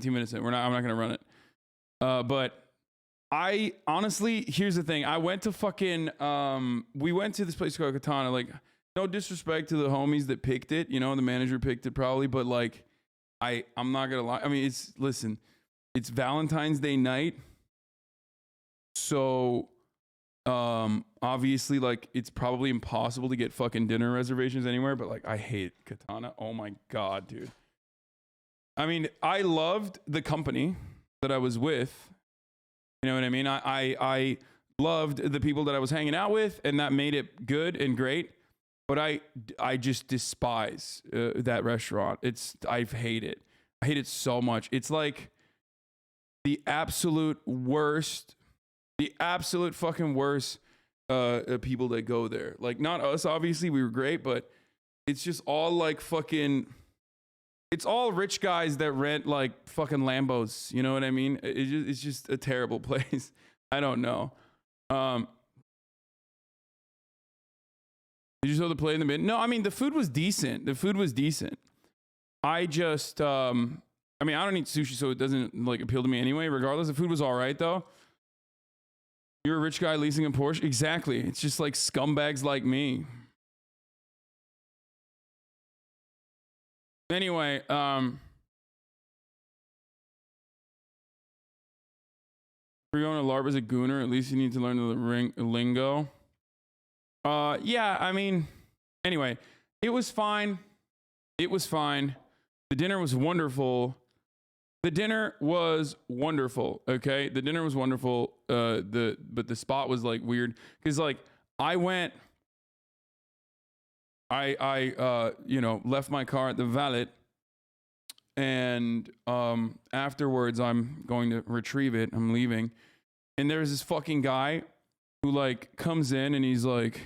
2 minutes in. I'm not gonna run it. But I honestly, here's the thing. I went to fucking we went to this place called Katana. Like, no disrespect to the homies that picked it. You know, the manager picked it probably, but like, I'm not gonna lie. I mean, it's Valentine's Day night, so obviously, like, it's probably impossible to get fucking dinner reservations anywhere. But like, I hate Katana. Oh my god, dude. I mean, I loved the company that I was with. You know what I mean? I loved the people that I was hanging out with, and that made it good and great. But I just despise that restaurant. I hate it. I hate it so much. It's like the absolute worst, the absolute fucking worst people that go there. Like, not us, obviously, we were great, but it's just all like fucking, it's all rich guys that rent like fucking Lambos. You know what I mean? It's just a terrible place. I don't know. Did you saw the play in the mid? No, I mean, the food was decent. I just, I mean, I don't eat sushi, so it doesn't like appeal to me anyway. Regardless, the food was all right though. You're a rich guy leasing a Porsche? Exactly. It's just like scumbags like me. Anyway, if you're going to LARP as a gooner, at least you need to learn the lingo. Yeah, I mean, anyway, it was fine. The dinner was wonderful. Okay, the dinner was wonderful. But the spot was like weird because like I you know, left my car at the valet, and afterwards I'm going to retrieve it. I'm leaving, and there's this fucking guy who like comes in and he's like,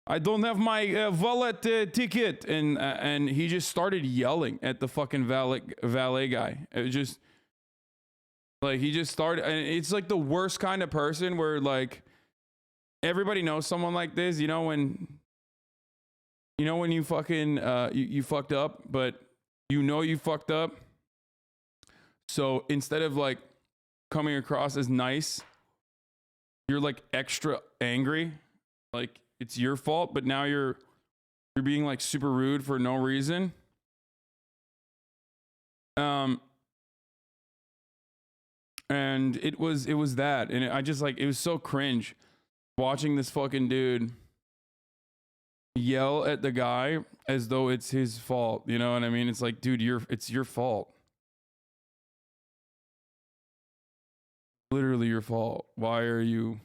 I don't have my valet ticket, and he just started yelling at the fucking valet guy. It just like he just started, and it's like the worst kind of person where like everybody knows someone like this. You know when you fucking you fucked up, but you fucked up. So instead of like coming across as nice, you're like extra angry, like it's your fault, but now you're being like super rude for no reason. And it was that, and I just like, it was so cringe watching this fucking dude yell at the guy as though it's his fault. You know what I mean? It's like, dude, it's your fault. Literally your fault. Why are you?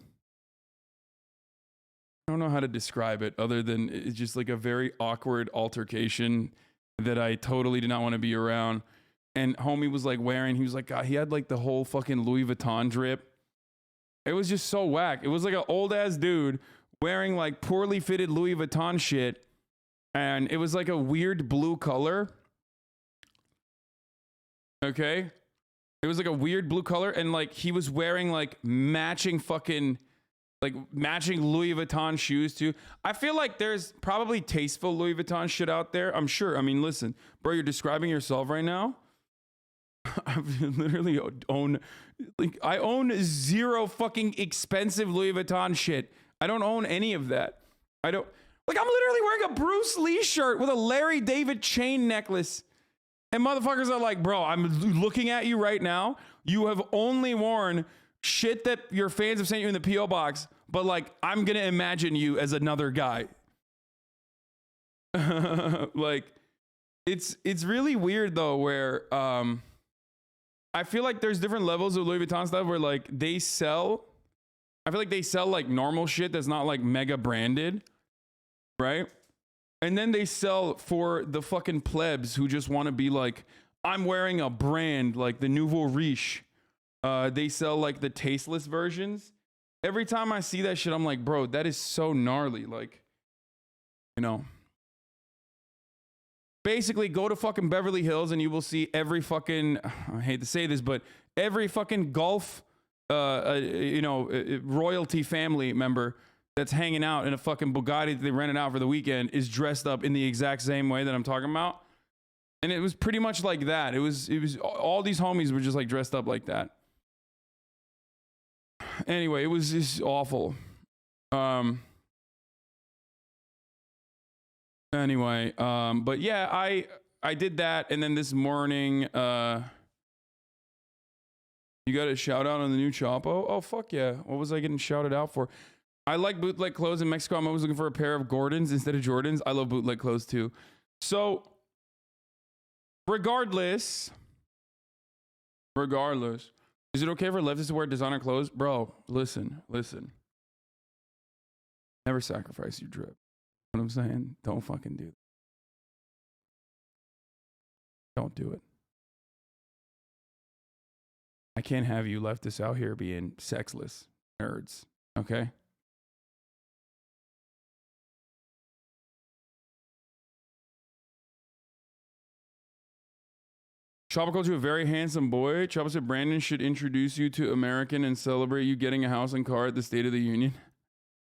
I don't know how to describe it other than it's just like a very awkward altercation that I totally did not want to be around. And homie was like wearing, he was like, he had like the whole fucking Louis Vuitton drip. It was just so whack. It was like an old ass dude wearing like poorly fitted Louis Vuitton shit. And it was like a weird blue color. Okay. It was like a weird blue color. And like he was wearing like matching Louis Vuitton shoes too. I feel like there's probably tasteful Louis Vuitton shit out there. I'm sure. I mean, listen, bro, you're describing yourself right now. I literally I own zero fucking expensive Louis Vuitton shit. I don't own any of that. I'm literally wearing a Bruce Lee shirt with a Larry David chain necklace. And motherfuckers are like, bro, I'm looking at you right now. You have only worn shit that your fans have sent you in the P.O. box, but like, I'm going to imagine you as another guy. Like, it's really weird though, where I feel like there's different levels of Louis Vuitton stuff where like I feel like they sell like normal shit that's not like mega branded, right? And then they sell for the fucking plebs who just want to be like, I'm wearing a brand like the Nouveau Riche. They sell like the tasteless versions. Every time I see that shit, I'm like, bro, that is so gnarly. Like, you know, basically go to fucking Beverly Hills and you will see every fucking, I hate to say this, but every fucking golf, royalty family member that's hanging out in a fucking Bugatti that they rented out for the weekend is dressed up in the exact same way that I'm talking about. And it was pretty much like that. It was all these homies were just like dressed up like that. Anyway, it was just awful. Anyway, but yeah, I did that, and then this morning, you got a shout out on the new Chapo? Oh fuck yeah! What was I getting shouted out for? I like bootleg clothes in Mexico. I'm always looking for a pair of Gordons instead of Jordans. I love bootleg clothes too. So, regardless, is it okay for leftists to wear designer clothes? Bro, listen. Never sacrifice your drip. You know what I'm saying? Don't fucking do that. Don't do it. I can't have you leftists out here being sexless nerds, okay? Chopper called you a very handsome boy. Chopper said Brandon should introduce you to American and celebrate you getting a house and car at the State of the Union.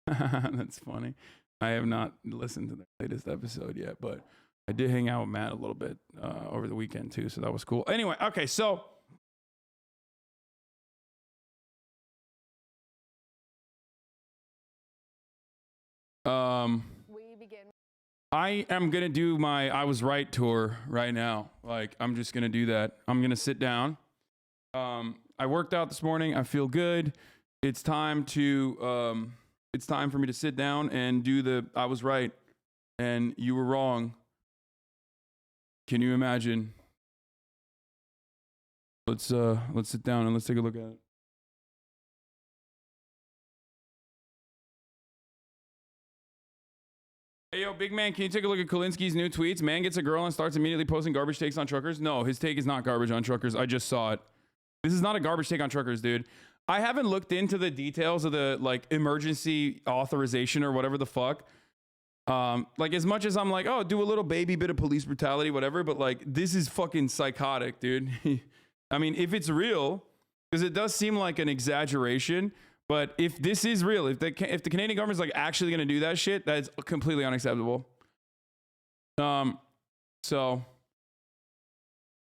That's funny. I have not listened to the latest episode yet, but I did hang out with Matt a little bit over the weekend too, so that was cool. Anyway, okay, so I am gonna do my I Was Right tour right now. Like, I'm just gonna do that. I'm gonna sit down. I worked out this morning. I feel good. It's time for me to sit down and do the I was right and you were wrong. Can you imagine? Let's sit down and let's take a look at it. Hey, yo, big man, can you take a look at Kolinsky's new tweets? Man gets a girl and starts immediately posting garbage takes on truckers. No, his take is not garbage on truckers. I just saw it. This is not a garbage take on truckers, dude. I haven't looked into the details of the like emergency authorization or whatever the fuck. Like, as much as I'm like, oh, do a little baby bit of police brutality, whatever, but like, this is fucking psychotic, dude. I mean, if it's real, because it does seem like an exaggeration. But if this is real, if the Canadian government's like actually going to do that shit, that's completely unacceptable. So,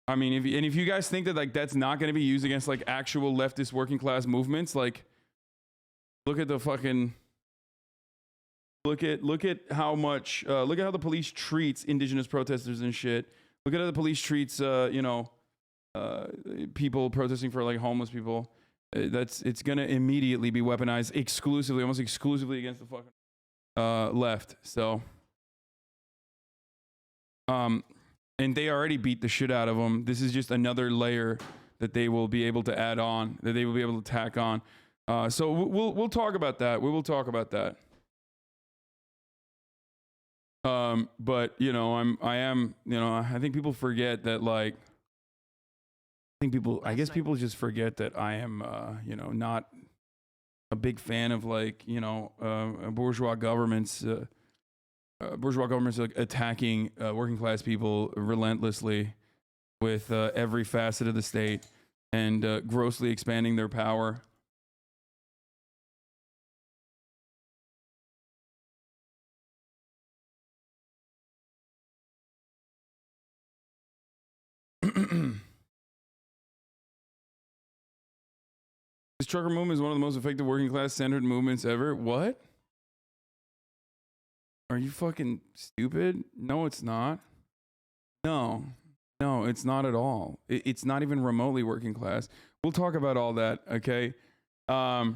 I mean, if you guys think that like that's not going to be used against like actual leftist working class movements, like look at the fucking look at how much look at how the police treats indigenous protesters and shit. Look at how the police treats people protesting for like homeless people. It's gonna immediately be weaponized almost exclusively against the fucking left. So, and they already beat the shit out of them. This is just another layer that they will be able to add on, that they will be able to tack on. So we'll talk about that. We will talk about that. But you know, I think people forget that like. I guess people just forget that I am, not a big fan of like, bourgeois governments like attacking working class people relentlessly with every facet of the state and grossly expanding their power. This trucker movement is one of the most effective working class centered movements ever. What? Are you fucking stupid? No, it's not. No, it's not at all. It's not even remotely working class. We'll talk about all that, okay? My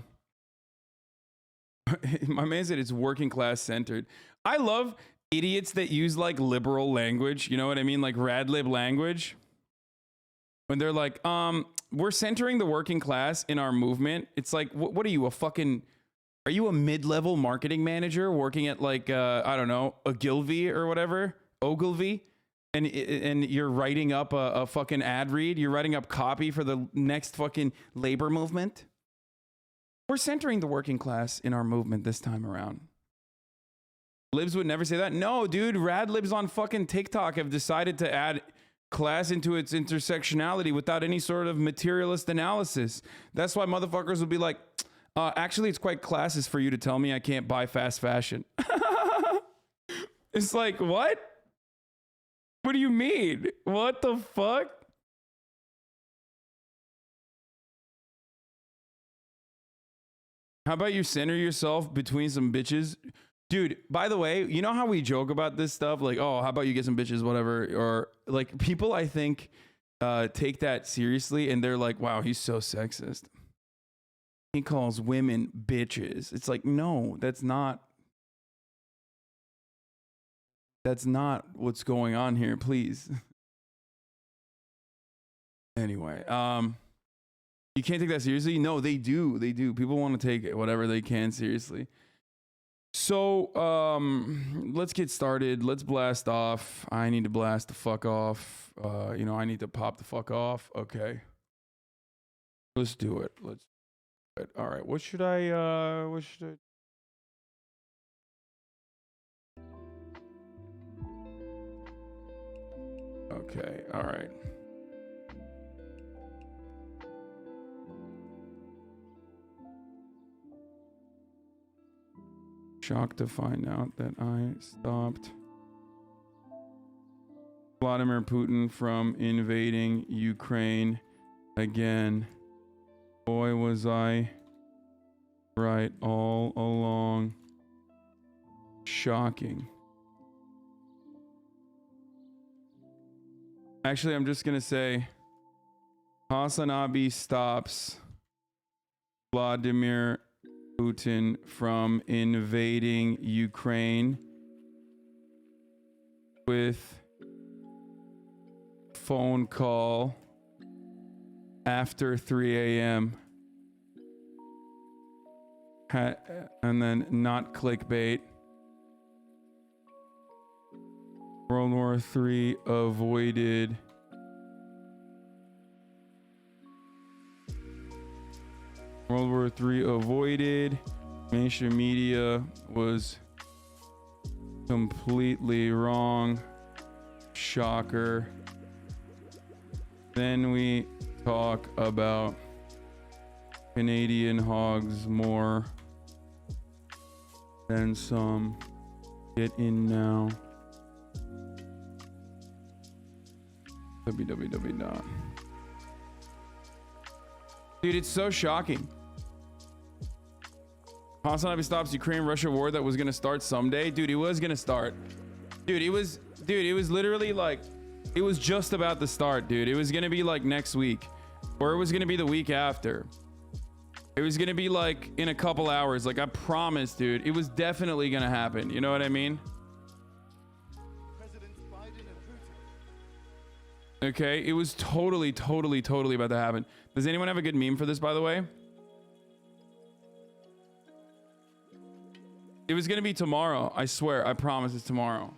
man said it's working class centered. I love idiots that use like liberal language. You know what I mean? Like rad lib language. When they're like, we're centering the working class in our movement. It's like, what are you, are you a mid-level marketing manager working at like, I don't know, Ogilvy or whatever, Ogilvy? And you're writing up a fucking ad read? You're writing up copy for the next fucking labor movement? We're centering the working class in our movement this time around. Libs would never say that. No, dude, rad libs on fucking TikTok have decided to add class into its intersectionality without any sort of materialist analysis. That's why motherfuckers will be like, actually, it's quite classist for you to tell me I can't buy fast fashion. It's like, what? What do you mean? What the fuck? How about you center yourself between some bitches? Dude, by the way, you know how we joke about this stuff? Like, oh, how about you get some bitches, whatever? Or like people, I think, take that seriously and they're like, wow, he's so sexist. He calls women bitches. It's like, no, that's not what's going on here, please. Anyway, you can't take that seriously. No, they do. They do. People want to take whatever they can seriously. So, let's get started. Let's blast off. I need to blast the fuck off. You know, I need to pop the fuck off. Okay. Let's do it. Let's do it. All right. What should I Okay. All right. Shocked to find out that I stopped Vladimir Putin from invading Ukraine again. Boy, was I right all along. Shocking. Actually, I'm just gonna say Hasanabi stops Vladimir Putin from invading Ukraine with phone call after 3 a.m. And then not clickbait. World War III avoided. World War III avoided. Mainstream media was completely wrong. Shocker. Then we talk about Canadian hogs more than some. Get in now. www. Dude, it's so shocking. Hasanabi stops Ukraine-Russia war that was gonna start someday. Dude, it was gonna start. Dude, it was literally like, it was just about to start, dude. It was gonna be like next week, or it was gonna be the week after. It was gonna be like in a couple hours. Like, I promise, dude. It was definitely gonna happen. You know what I mean? Okay, it was totally about to happen. Does anyone have a good meme for this, by the way? It was gonna be tomorrow. I swear. I promise it's tomorrow.